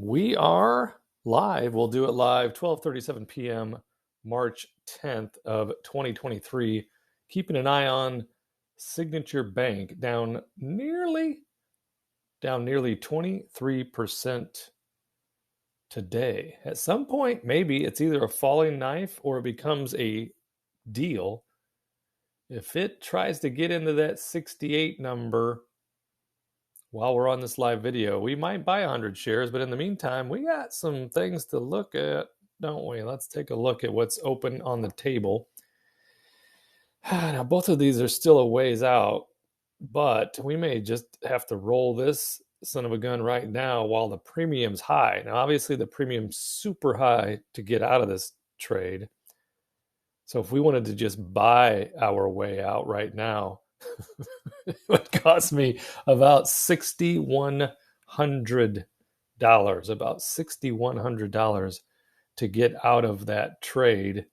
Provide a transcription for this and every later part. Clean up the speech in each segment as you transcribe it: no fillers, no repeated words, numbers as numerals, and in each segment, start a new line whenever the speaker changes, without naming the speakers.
We are live. We'll do it live, 12:37 p.m., March 10th of 2023. Keeping an eye on Signature Bank down nearly 23% today. At some point, maybe it's either a falling knife or it becomes a deal. If it tries to get into that 68 number while we're on this live video, we might buy 100 shares, but in the meantime, we got some things to look at, don't we? Let's take a look at what's open on the table. Now, both of these are still a ways out, but we may just have to roll this son of a gun right now while the premium's high. Now, obviously, the premium's super high to get out of this trade. So if we wanted to just buy our way out right now, it would cost me about $6,100 to get out of that trade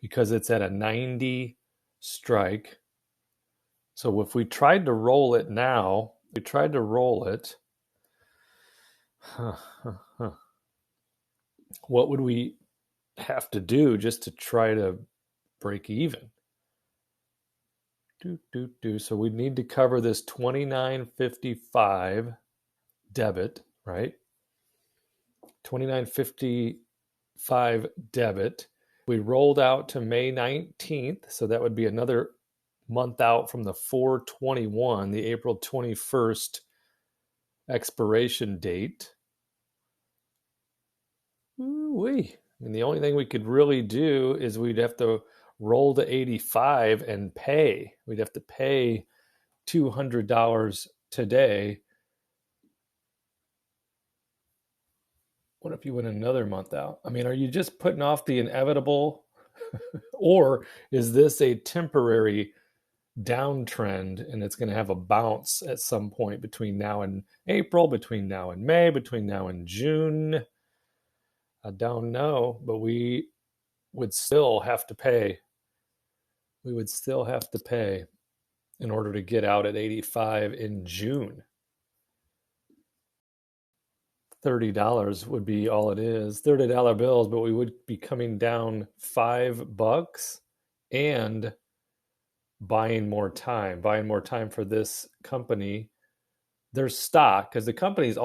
because it's at a 90 strike. So if we tried to roll it now, what would we have to do just to try to break even? So we need to cover this 29.55 debit, right? 29.55 debit. We rolled out to May 19th, so that would be another month out from the 4/21, the April 21st expiration date. Ooh-wee. And the only thing we could really do is we'd have to roll to 85 and pay. We'd have to pay $200 today. What if you went another month out? I mean, are you just putting off the inevitable? Or is this a temporary downtrend and it's going to have a bounce at some point between now and April, between now and May, between now and June? I don't know, but we would still have to pay. We would still have to pay in order to get out at 85 in June. $30 would be all it is, $30 bills, but we would be coming down $5 and buying more time for this company, their stock, because the company's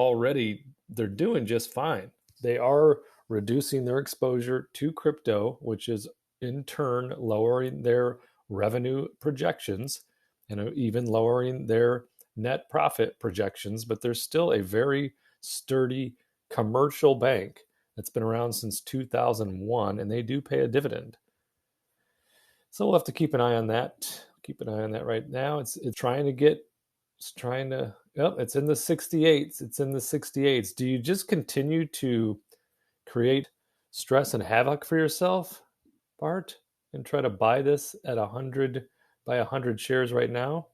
they're doing just fine. They are reducing their exposure to crypto, which is in turn lowering their revenue projections and even lowering their net profit projections, but they're still a very sturdy commercial bank that's been around since 2001, and they do pay a dividend. So we'll have to keep an eye on that. Keep an eye on that right now. It's in the 68s. It's in the 68s. Do you just continue to create stress and havoc for yourself, Bart, and try to buy this at 100 shares right now?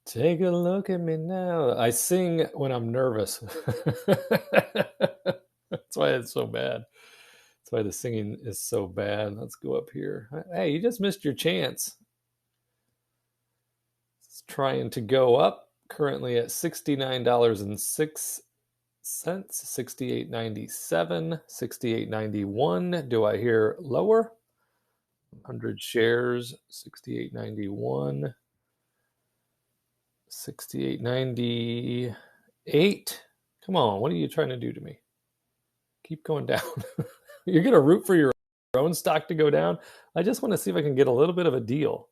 Take a look at me now. I sing when I'm nervous. That's why it's so bad. That's why the singing is so bad. Let's go up here. Hey, you just missed your chance. It's trying to go up, currently at $69.06. $68.97, $68.91. Do I hear lower? 100 shares, $68.91, $68.98. Come on, what are you trying to do to me? Keep going down. You're going to root for your own stock to go down? I just want to see if I can get a little bit of a deal.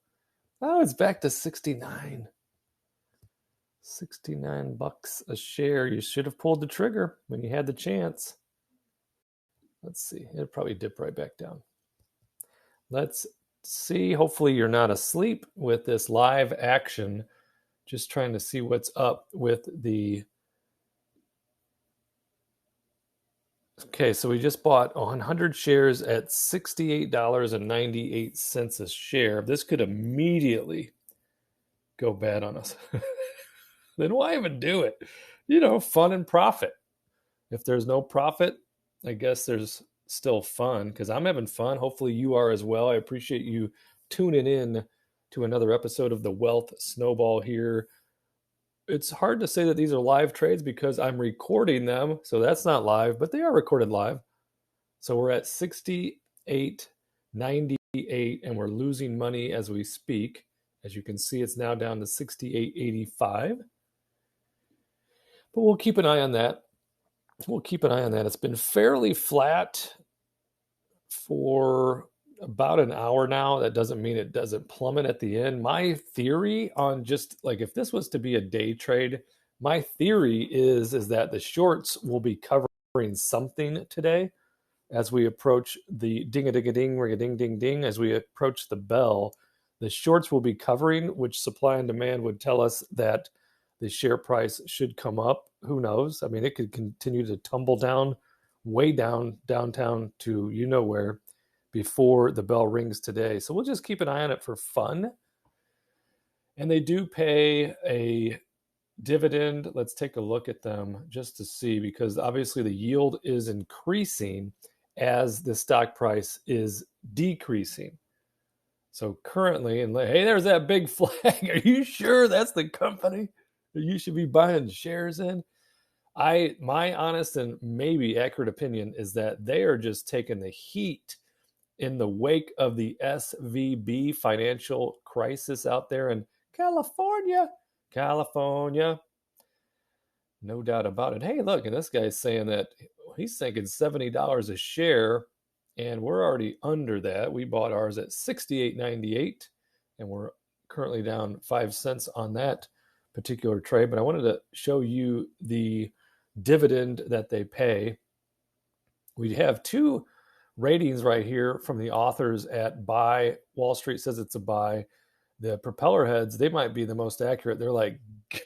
Oh, it's back to 69. $69 a share. You should have pulled the trigger when you had the chance. Let's see. It'll probably dip right back down. Let's see. Hopefully you're not asleep with this live action. Just trying to see what's up with the... Okay, so we just bought 100 shares at $68.98 a share. This could immediately go bad on us. Then why even do it? Fun and profit. If there's no profit, I guess there's still fun because I'm having fun. Hopefully you are as well. I appreciate you tuning in to another episode of the Wealth Snowball here it's hard to say that these are live trades because I'm recording them. So that's not live, but they are recorded live. So we're at 68.98 and we're losing money as we speak. As you can see, it's now down to 68.85. But we'll keep an eye on that. It's been fairly flat for about an hour now. That doesn't mean it doesn't plummet at the end. My theory on just like if this was to be a day trade, my theory is that the shorts will be covering something today as we approach the ding-a-ding-a-ding, ring-a-ding-ding-ding, as we approach the bell. The shorts will be covering, which supply and demand would tell us that the share price should come up. Who knows? I mean, it could continue to tumble down, way down, downtown to you know where before the bell rings today. So we'll just keep an eye on it for fun. And they do pay a dividend. Let's take a look at them just to see, because obviously the yield is increasing as the stock price is decreasing. So currently, and hey, there's that big flag. Are you sure that's the company that you should be buying shares in? My honest and maybe accurate opinion is that they are just taking the heat in the wake of the SVB financial crisis out there in California. No doubt about it. Hey, look, and this guy's saying that he's thinking $70 a share, and we're already under that. We bought ours at $68.98, and we're currently down 5 cents on that particular trade. But I wanted to show you the dividend that they pay. We have two ratings right here from the authors at buy. Wall Street says it's a buy. The propeller heads, they might be the most accurate. They're like,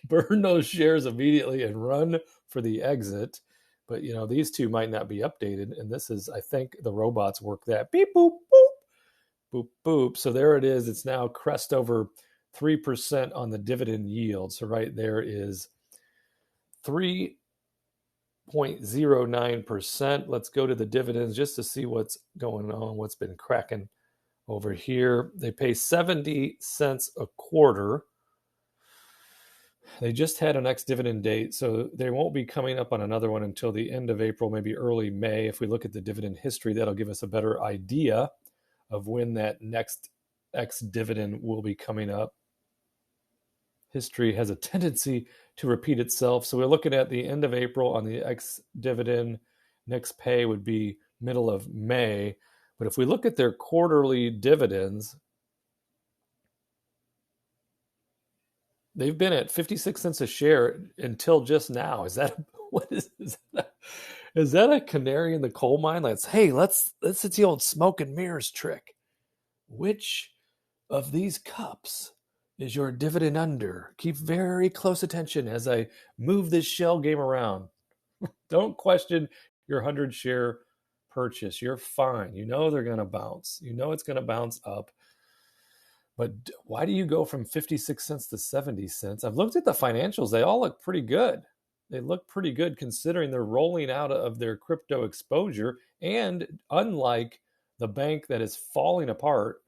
burn those shares immediately and run for the exit. But, these two might not be updated. And this is, I think, the robots work that. Beep, boop, boop, boop, boop. So there it is. It's now crest over 3% on the dividend yield. So right there is 3.09%. Let's go to the dividends just to see what's going on, what's been cracking over here. They pay 70 cents a quarter. They just had an ex-dividend date, so they won't be coming up on another one until the end of April, maybe early May. If we look at the dividend history, that'll give us a better idea of when that next ex-dividend will be coming up. History has a tendency to repeat itself. So we're looking at the end of April on the ex-dividend. Next pay would be middle of May. But if we look at their quarterly dividends, they've been at 56 cents a share until just now. Is that a canary in the coal mine? Let's it's the old smoke and mirrors trick. Which of these cups is your dividend under? Keep very close attention as I move this shell game around. Don't question your 100 share purchase. You're fine. They're going to bounce. It's going to bounce up. But why do you go from 56 cents to 70 cents? I've looked at the financials. They all look pretty good. They look pretty good considering they're rolling out of their crypto exposure. And unlike the bank that is falling apart,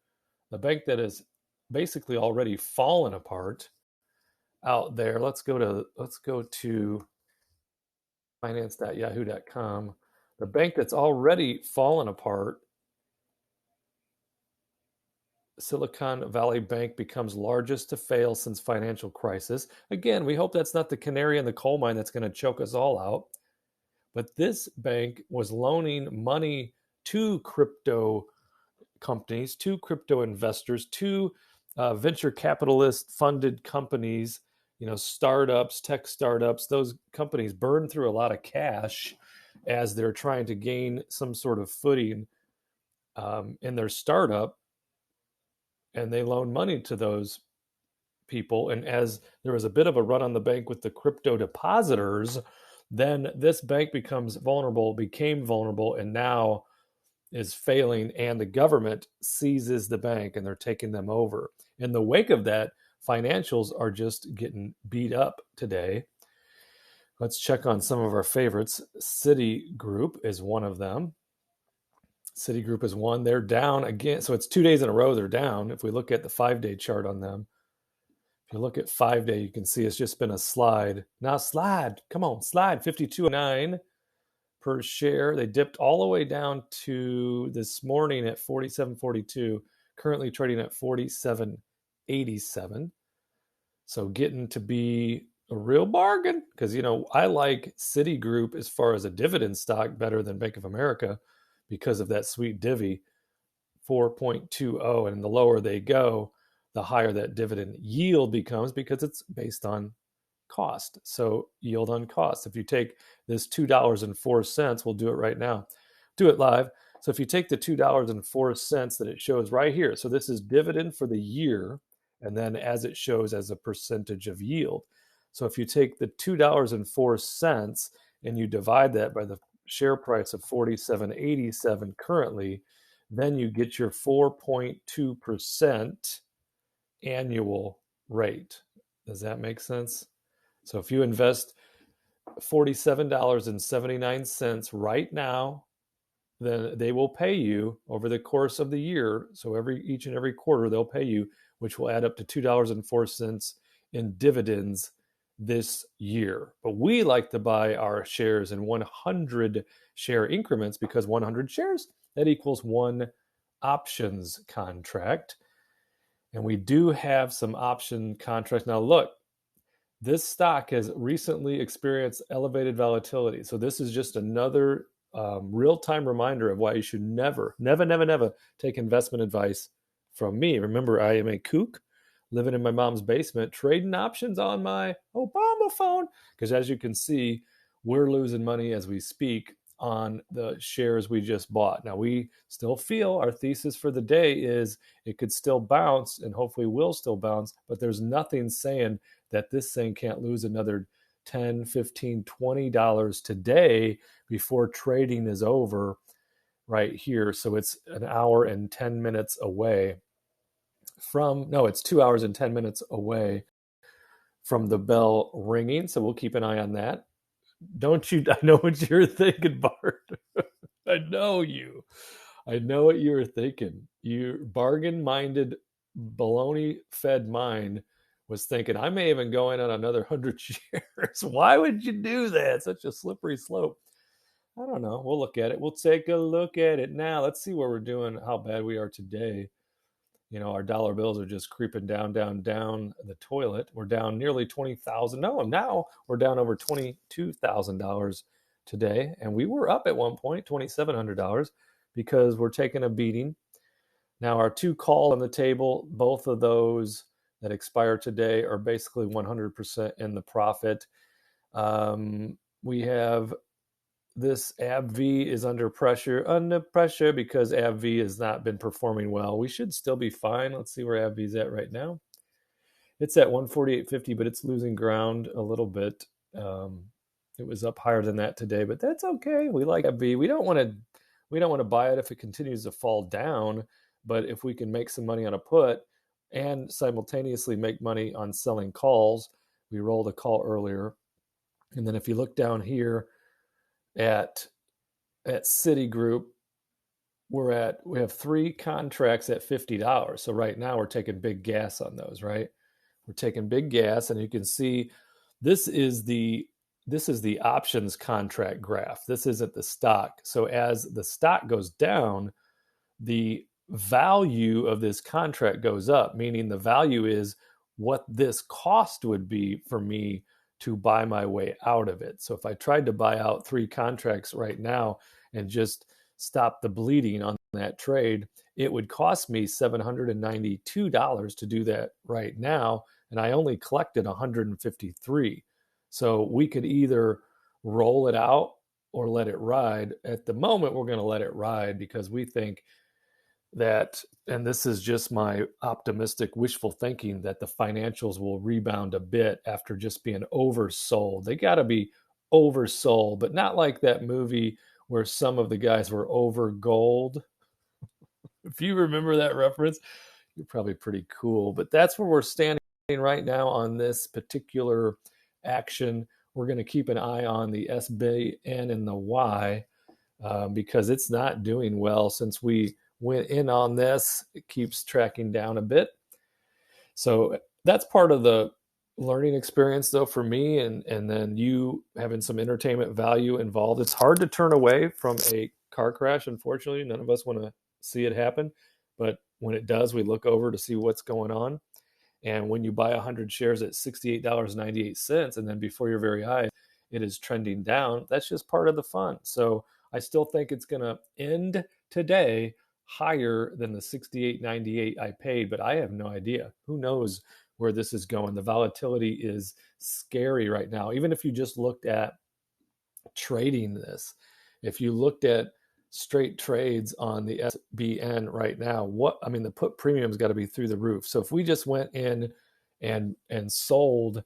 the bank that is basically already fallen apart out there. Let's go to finance.yahoo.com. The bank that's already fallen apart, Silicon Valley Bank, becomes largest to fail since financial crisis. Again, we hope that's not the canary in the coal mine that's going to choke us all out. But this bank was loaning money to crypto companies, to crypto investors, to venture capitalist funded companies, startups, tech startups. Those companies burn through a lot of cash as they're trying to gain some sort of footing in their startup. And they loan money to those people. And as there was a bit of a run on the bank with the crypto depositors, then this bank became vulnerable, and now is failing, and the government seizes the bank and they're taking them over. In the wake of that, financials are just getting beat up today. Let's check on some of our favorites. Citigroup is one of them. Citigroup is one. They're down again. So it's 2 days in a row they're down. If we look at the 5-day chart on them, If you look at 5-day, you can see it's just been a slide. Now slide, come on, slide, 52.9 per share. They dipped all the way down to this morning at 47.42, currently trading at 47.87. So getting to be a real bargain because, I like Citigroup as far as a dividend stock better than Bank of America because of that sweet divvy, 4.20. And the lower they go, the higher that dividend yield becomes because it's based on cost. So yield on cost. If you take this $2.04, we'll do it right now. Do it live. So if you take the $2.04 that it shows right here, so this is dividend for the year, and then as it shows as a percentage of yield. So if you take the $2.04 and you divide that by the share price of 47.87 currently, then you get your 4.2% annual rate. Does that make sense? So if you invest $47.79 right now, then they will pay you over the course of the year. So each and every quarter they'll pay you, which will add up to $2.04 in dividends this year. But we like to buy our shares in 100 share increments because 100 shares, that equals one options contract. And we do have some option contracts. Now look, this stock has recently experienced elevated volatility. So this is just another real-time reminder of why you should never take investment advice from me. Remember, I am a kook living in my mom's basement, trading options on my Obama phone. Because as you can see, we're losing money as we speak on the shares we just bought. Now, we still feel our thesis for the day is it could still bounce and hopefully will still bounce, but there's nothing saying that this thing can't lose another $10, $15, $20 today before trading is over right here. So it's an hour and 10 minutes away it's 2 hours and 10 minutes away from the bell ringing. So we'll keep an eye on that. Don't you? I know what you're thinking, Bart. I know you. I know what you were thinking. Your bargain-minded, baloney-fed mind was thinking, I may even go in on another 100 shares. Why would you do that? Such a slippery slope. I don't know. We'll look at it. We'll take a look at it now. Let's see where we're doing, how bad we are today. Our dollar bills are just creeping down the toilet. We're down nearly 20,000. No, now we're down over $22,000 today. And we were up at one point, $2,700, because we're taking a beating. Now, our two calls on the table, both of those that expire today are basically 100% in the profit. We have this AbbVie is under pressure because AbbVie has not been performing well. We should still be fine. Let's see where AbbVie is at right now. It's at 148.50, but it's losing ground a little bit. It was up higher than that today, but that's okay. We like AbbVie. We don't want to buy it if it continues to fall down, but if we can make some money on a put and simultaneously make money on selling calls, we rolled a call earlier. And then if you look down here at Citigroup, we have 3 contracts at $50. So right now we're taking big gas on those, right? We're taking big gas, and you can see this is the options contract graph. This isn't the stock. So as the stock goes down, the value of this contract goes up, meaning the value is what this cost would be for me to buy my way out of it. So if I tried to buy out 3 contracts right now and just stop the bleeding on that trade, it would cost me $792 to do that right now, and I only collected 153. So we could either roll it out or let it ride. At the moment, we're going to let it ride because we think that, and this is just my optimistic wishful thinking, that the financials will rebound a bit after just being oversold. They got to be oversold, but not like that movie where some of the guys were over gold. If you remember that reference, you're probably pretty cool. But that's where we're standing right now on this particular action. We're going to keep an eye on the SBNY and the Y because it's not doing well since we went in on this. It keeps tracking down a bit. So that's part of the learning experience though for me, and then you having some entertainment value involved. It's hard to turn away from a car crash. Unfortunately, none of us want to see it happen, but when it does, we look over to see what's going on. And when you buy 100 shares at $68.98, and then before your very eyes, it is trending down, that's just part of the fun. So I still think it's going to end today higher than the 68.98 I paid, but I have no idea. Who knows where this is going? The volatility is scary right now. Even if you just looked at trading this, if you looked at straight trades on the SBN right now, the put premium's got to be through the roof. So if we just went in and sold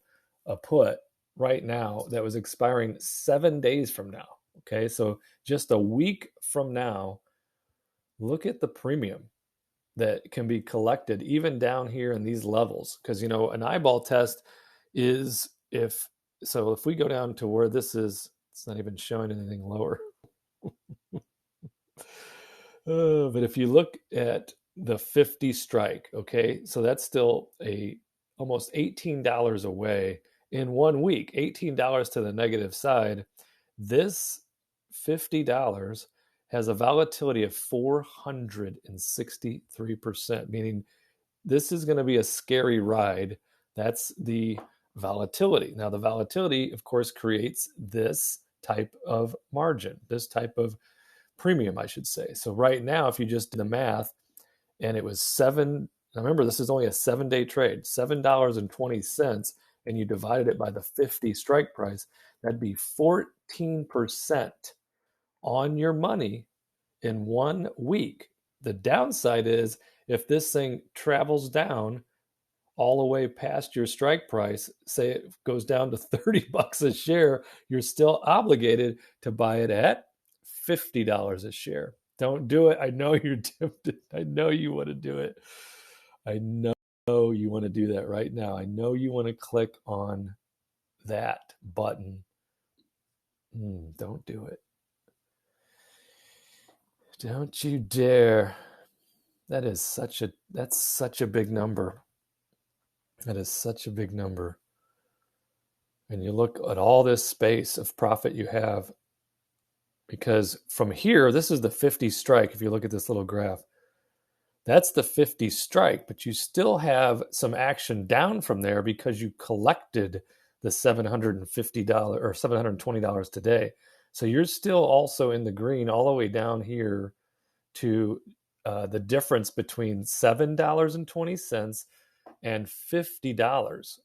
a put right now that was expiring 7 days from now, okay, so just a week from now, look at the premium that can be collected even down here in these levels. Because an eyeball test is if we go down to where this is, it's not even showing anything lower. But if you look at the 50 strike, okay, so that's still almost $18 away in 1 week, $18 to the negative side. This $50 has a volatility of 463%, meaning this is going to be a scary ride. That's the volatility. Now, the volatility, of course, creates this type of margin, this type of premium, I should say. So right now, if you just do the math, and it was remember, this is only a 7-day trade, $7.20, and you divided it by the 50 strike price, that'd be 14% on your money in 1 week. The downside is if this thing travels down all the way past your strike price, say it goes down to $30 a share, you're still obligated to buy it at $50 a share. Don't do it. I know you're tempted. I know you want to do it. I know you want to do that right now. I know you want to click on that button. Don't do it. Don't you dare. That's such a big number. That is such a big number. And you look at all this space of profit you have, because from here, this is the 50 strike. If you look at this little graph, that's the 50 strike, but you still have some action down from there because you collected the $750 or $720 today. So you're still also in the green all the way down here to the difference between $7.20 and $50.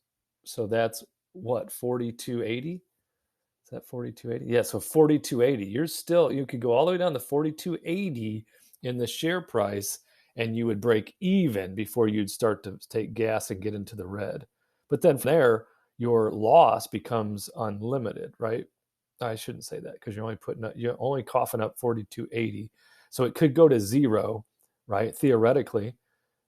So that's what, 42.80? Is that 42.80? Yeah, so 42.80. You could go all the way down to 42.80 in the share price, and you would break even before you'd start to take gas and get into the red. But then from there, your loss becomes unlimited, right? I shouldn't say that because you're only coughing up 42.80. So it could go to zero, right? Theoretically.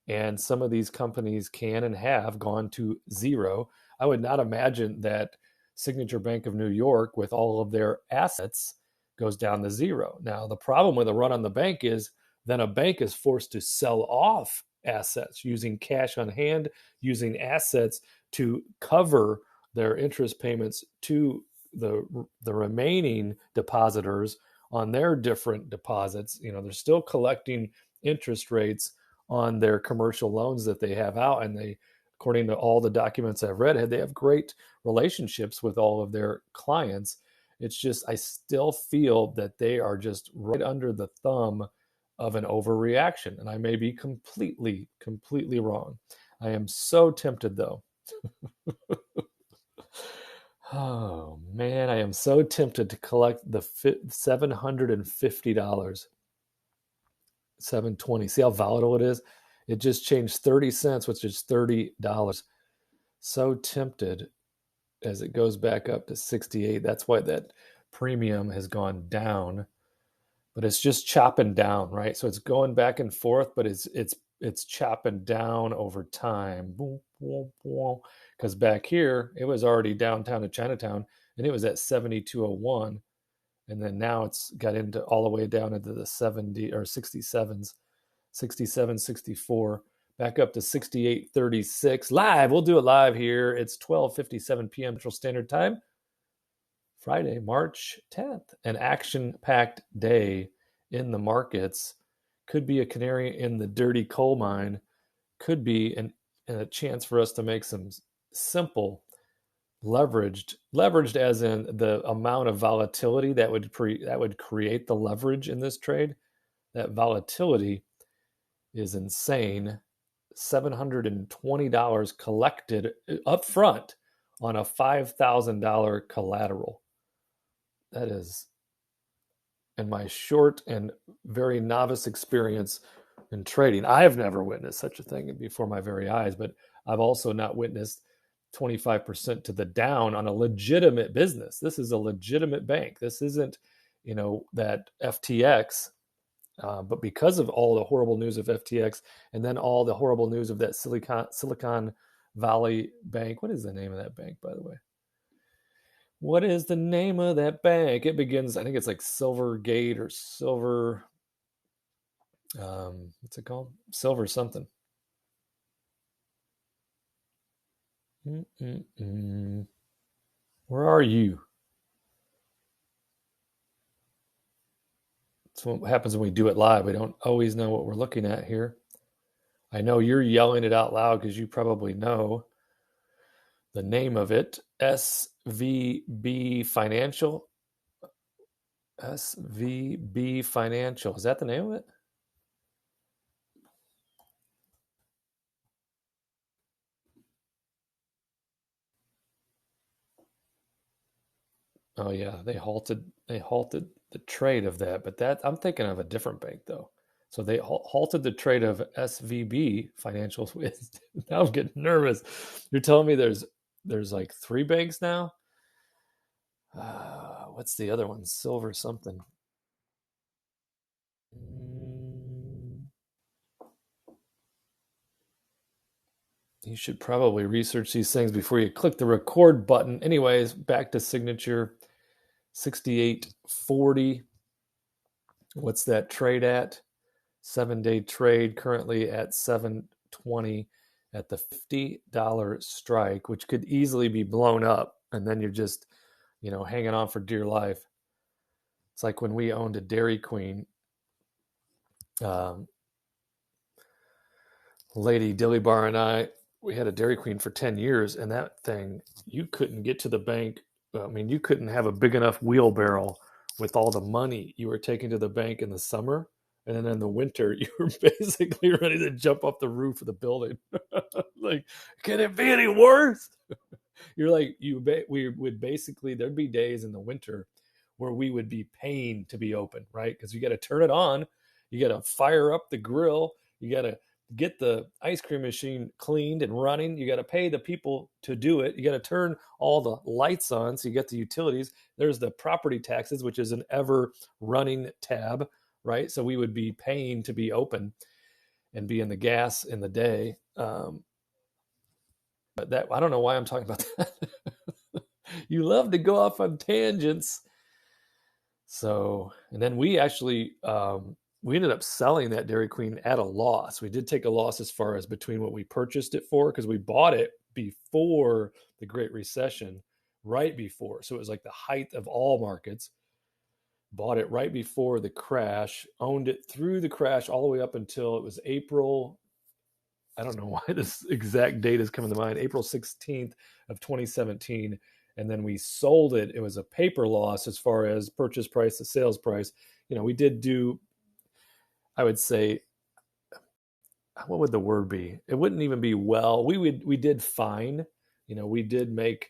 And some of these companies can and have gone to zero. I would not imagine that Signature Bank of New York, with all of their assets, goes down to zero. Now, the problem with a run on the bank is then a bank is forced to sell off assets using cash on hand, using assets to cover their interest payments to the remaining depositors on their different deposits. They're still collecting interest rates on their commercial loans that they have out, and they, according to all the documents I've read, they have great relationships with all of their clients. It's just, I still feel that they are just right under the thumb of an overreaction, and I may be completely wrong. I am so tempted, though. Oh man, I am so tempted to collect the $750. 720. See how volatile it is? It just changed 30 cents, which is $30. So tempted as it goes back up to 68. That's why that premium has gone down. But it's just chopping down, right? So it's going back and forth, but it's chopping down over time. Because back here, it was already downtown to Chinatown, and it was at 72.01. And then now it's got into all the way down into the 70 or 67s, 67, 64. back up to 68.36. Live, we'll do it live here. It's 12:57 p.m. Central Standard Time, Friday, March 10th. An action-packed day in the markets. Could be a canary in the dirty coal mine. Could be a chance for us to make some simple leveraged as in the amount of volatility that would create the leverage in this trade. That volatility is insane. $720 collected up front on a $5,000 collateral. That is, in my short and very novice experience in trading, I have never witnessed such a thing before my very eyes, but I've also not witnessed 25% to the down on a legitimate business. This is a legitimate bank. This isn't, that FTX, but because of all the horrible news of FTX and then all the horrible news of that Silicon Valley Bank. What is the name of that bank, by the way? What is the name of that bank? It begins, I think it's like Silvergate or Silver, what's it called? Silver something. Where are you? That's what happens when we do it live. We don't always know what we're looking at here. I know you're yelling it out loud because you probably know the name of it. SVB Financial. SVB Financial. Is that the name of it? Oh yeah, they halted the trade of that, but that I'm thinking of a different bank though. So they halted the trade of SVB Financial. Now I'm getting nervous. You're telling me there's like 3 banks now? What's the other one? Silver something. You should probably research these things before you click the record button. Anyways, back to signature 68.40. What's that trade at? 7-day trade currently at 720 at the $50 strike, which could easily be blown up. And then you're just, hanging on for dear life. It's like when we owned a Dairy Queen. Lady Dilly Bar and I, we had a Dairy Queen for 10 years, and that thing, you couldn't get to the bank. I mean, you couldn't have a big enough wheelbarrow with all the money you were taking to the bank in the summer. And then in the winter, you were basically ready to jump off the roof of the building. Like, can it be any worse? You're like, we would basically, there'd be days in the winter where we would be paying to be open, right? Because you got to turn it on. You got to fire up the grill. You got to get the ice cream machine cleaned and running. You got to pay the people to do it. You got to turn all the lights on. So you get the utilities. There's the property taxes, which is an ever running tab, right? So we would be paying to be open and be in the gas in the day. But that, I don't know why I'm talking about that. You love to go off on tangents. So, and then we actually, we ended up selling that Dairy Queen at a loss. We did take a loss as far as between what we purchased it for, because we bought it before the Great Recession, right before. So it was like the height of all markets. Bought it right before the crash, owned it through the crash all the way up until it was April. I don't know why this exact date is coming to mind. April 16th of 2017. And then we sold it. It was a paper loss as far as purchase price to sales price. We did do, I would say, what would the word be? It wouldn't even be well. We did fine. We did make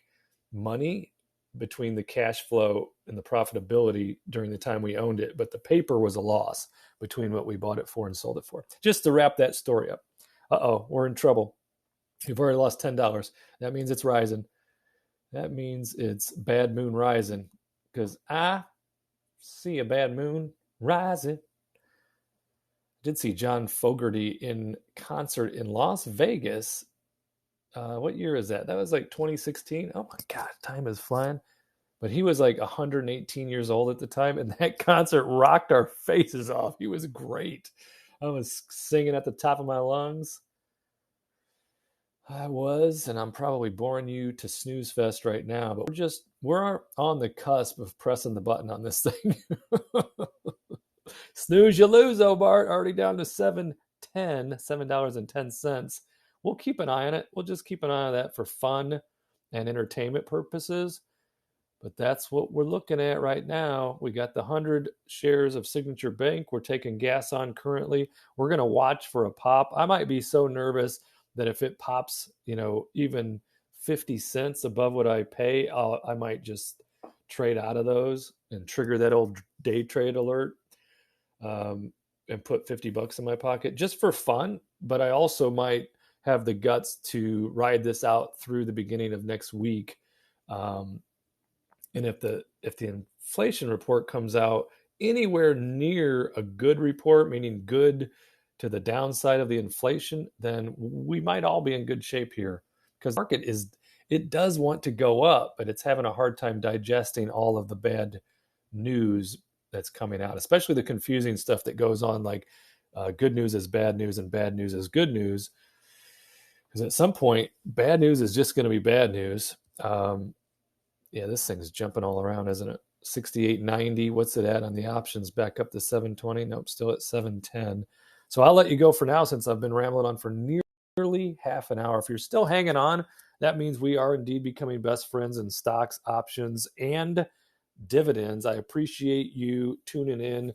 money between the cash flow and the profitability during the time we owned it, but the paper was a loss between what we bought it for and sold it for. Just to wrap that story up. We're in trouble. We've already lost $10. That means it's rising. That means it's bad moon rising, because I see a bad moon rising. Did see John Fogerty in concert in Las Vegas. What year is that? That was like 2016. Oh my God, time is flying. But he was like 118 years old at the time, and that concert rocked our faces off. He was great. I was singing at the top of my lungs. I was, and I'm probably boring you to snooze fest right now, but we're on the cusp of pressing the button on this thing. Snooze, you lose, Bart. Already down to $7.10. We'll keep an eye on it. We'll just keep an eye on that for fun and entertainment purposes. But that's what we're looking at right now. We got the 100 shares of Signature Bank we're taking gas on currently. We're going to watch for a pop. I might be so nervous that if it pops, even 50 cents above what I pay, I might just trade out of those and trigger that old day trade alert, and put $50 in my pocket just for fun. But I also might have the guts to ride this out through the beginning of next week. And if the inflation report comes out anywhere near a good report, meaning good to the downside of the inflation, then we might all be in good shape here, because the market it does want to go up, but it's having a hard time digesting all of the bad news that's coming out, especially the confusing stuff that goes on, like good news is bad news and bad news is good news. Because at some point, bad news is just going to be bad news. Yeah, this thing's jumping all around, isn't it? 68.90. What's it at on the options? Back up to 720. Nope, still at 710. So I'll let you go for now, since I've been rambling on for nearly half an hour. If you're still hanging on, that means we are indeed becoming best friends in stocks, options, and dividends. I appreciate you tuning in.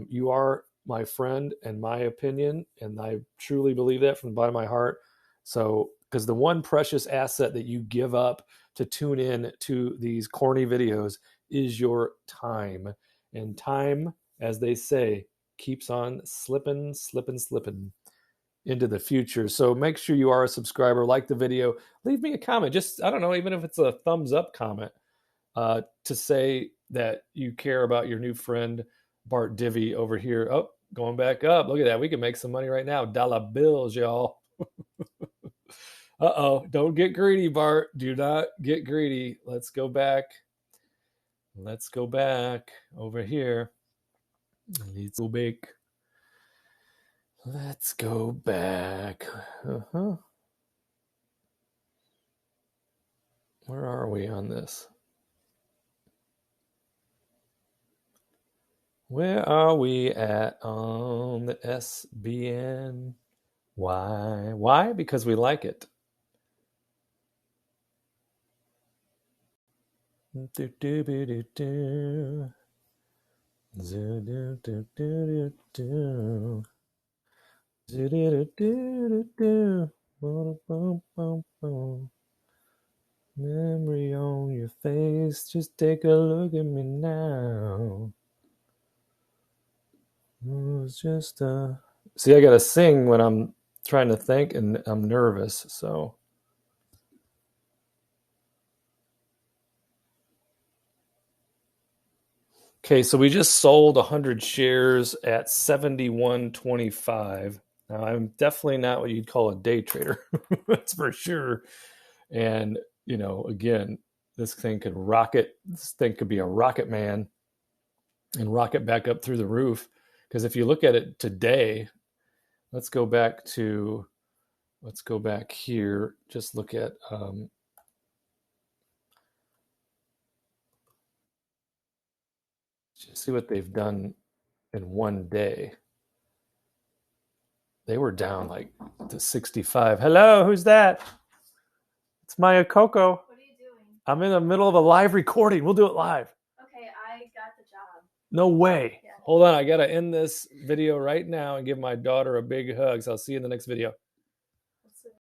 You are my friend, in my opinion, and I truly believe that from the bottom of my heart. So, because the one precious asset that you give up to tune in to these corny videos is your time. And time, as they say, keeps on slipping into the future. So make sure you are a subscriber, like the video, leave me a comment. Just, I don't know, even if it's a thumbs up comment, to say that you care about your new friend, Bart Divvy over here. Oh, going back up. Look at that. We can make some money right now. Dollar bills, y'all. Uh-oh, don't get greedy, Bart. Do not get greedy. Let's go back. Let's go back over here. Let's go back. Let's go back. Where are we on this? Where are we at on the SBNY? Why? Because we like it. Do do do do do. Do do do do do. Do do do do do. Memory on your face. Just take a look at me now. It's just See, I gotta sing when I'm trying to think, and I'm nervous. So. Okay, so we just sold 100 shares at 71.25. Now, I'm definitely not what you'd call a day trader. That's for sure. And, again, this thing could rocket. This thing could be a rocket man and rocket back up through the roof. Because if you look at it today, let's go back here. Just look at just see what they've done in one day. They were down like to 65. Hello, who's that? It's Maya Coco.
What are you doing?
I'm in the middle of a live recording. We'll do it live.
Okay, I got the job.
No way.
Yeah.
Hold on, I gotta end this video right now and give my daughter a big hug. So I'll see you in the next video.